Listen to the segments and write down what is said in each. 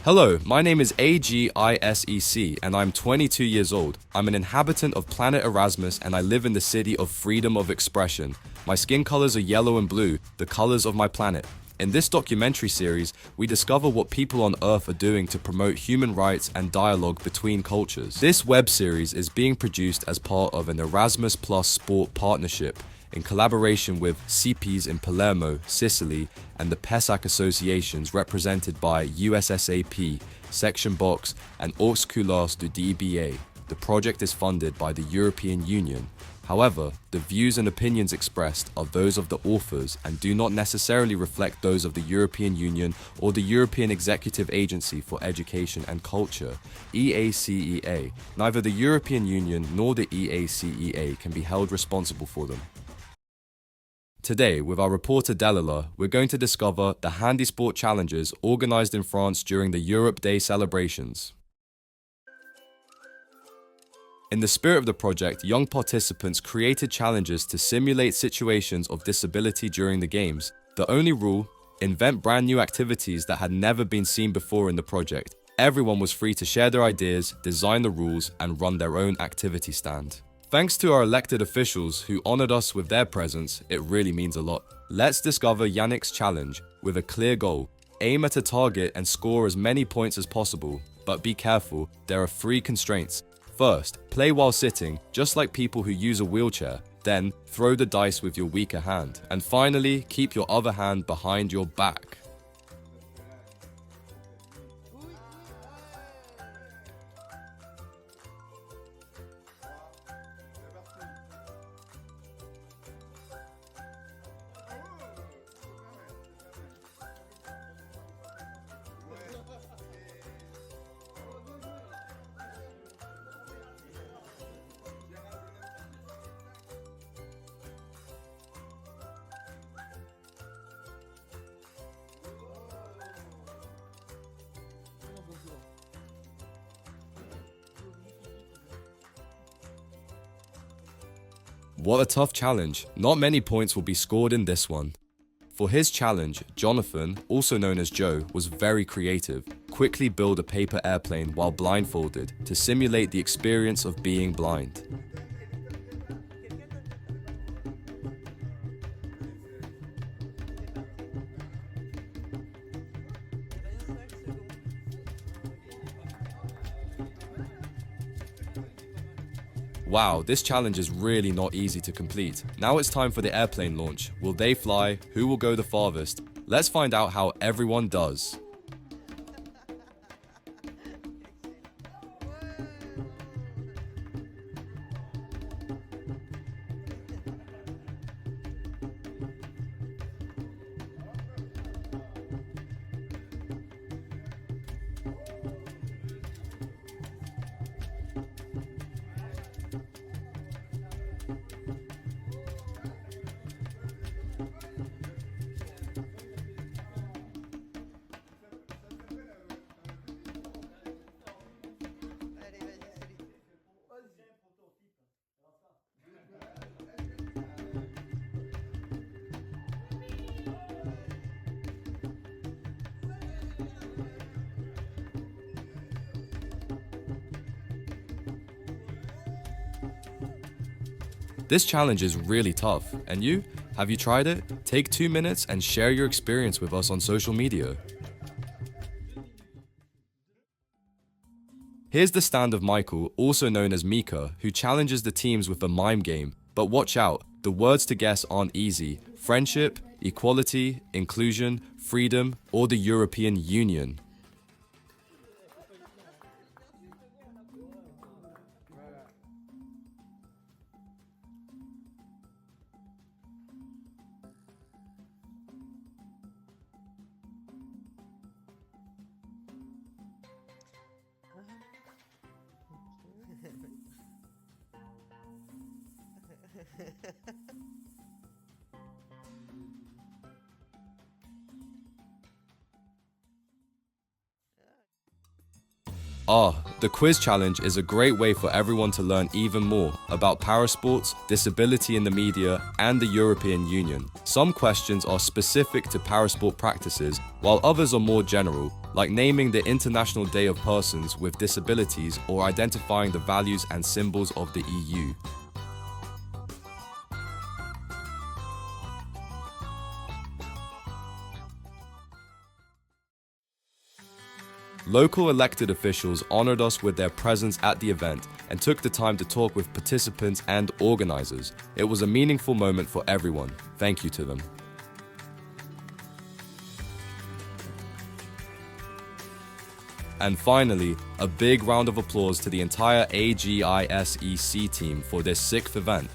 Hello, my name is AGISEC and I'm 22 years old. I'm an inhabitant of planet Erasmus and I live in the city of freedom of expression. My skin colors are yellow and blue, the colors of my planet. In this documentary series, we discover what people on Earth are doing to promote human rights and dialogue between cultures. This web series is being produced as part of an Erasmus Sport partnership in collaboration with CPs in Palermo, Sicily, and the PESAC associations represented by USSAP, Section Box, and Auxculars du DBA. The project is funded by the European Union. However, the views and opinions expressed are those of the authors and do not necessarily reflect those of the European Union or the European Executive Agency for Education and Culture, EACEA. Neither the European Union nor the EACEA can be held responsible for them. Today, with our reporter Delila, we're going to discover the Handisport Challenges organized in France during the Europe Day celebrations. In the spirit of the project, young participants created challenges to simulate situations of disability during the games. The only rule: invent brand new activities that had never been seen before in the project. Everyone was free to share their ideas, design the rules, and run their own activity stand. Thanks to our elected officials who honored us with their presence, it really means a lot. Let's discover Yannick's challenge with a clear goal. Aim at a target and score as many points as possible, but be careful, there are 3 constraints. First, play while sitting, just like people who use a wheelchair. Then, throw the dice with your weaker hand. And finally, keep your other hand behind your back. What a tough challenge. Not many points will be scored in this one. For his challenge, Jonathan, also known as Joe, was very creative. Quickly build a paper airplane while blindfolded to simulate the experience of being blind. Wow, this challenge is really not easy to complete. Now it's time for the airplane launch. Will they fly? Who will go the farthest? Let's find out how everyone does. This challenge is really tough, and you? Have you tried it? Take 2 minutes and share your experience with us on social media. Here's the stand of Michael, also known as Mika, who challenges the teams with a mime game. But watch out, the words to guess aren't easy. Friendship, equality, inclusion, freedom, or the European Union. The quiz challenge is a great way for everyone to learn even more about parasports, disability in the media, and the European Union. Some questions are specific to parasport practices, while others are more general, like naming the International Day of Persons with Disabilities or identifying the values and symbols of the EU. Local elected officials honored us with their presence at the event and took the time to talk with participants and organizers. It was a meaningful moment for everyone. Thank you to them. And finally, a big round of applause to the entire AGISEC team for this 6th event.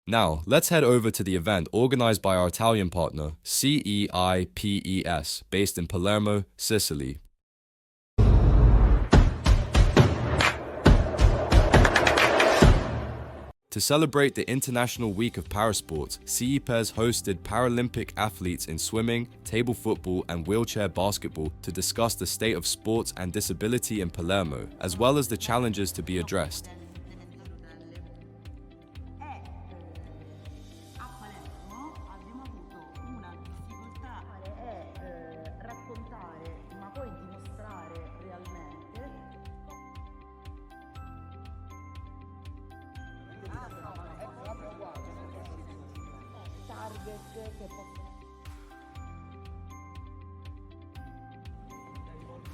Now, let's head over to the event organized by our Italian partner, CEIPES, based in Palermo, Sicily. To celebrate the International Week of Parasports, CEIPES hosted Paralympic athletes in swimming, table football, and wheelchair basketball to discuss the state of sports and disability in Palermo, as well as the challenges to be addressed.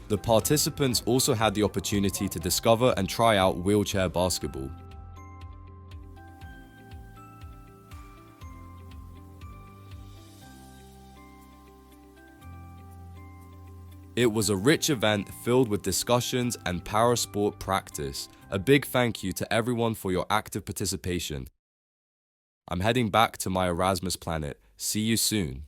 The participants also had the opportunity to discover and try out wheelchair basketball. It was a rich event filled with discussions and parasport practice. A big thank you to everyone for your active participation. I'm heading back to my Erasmus planet. See you soon.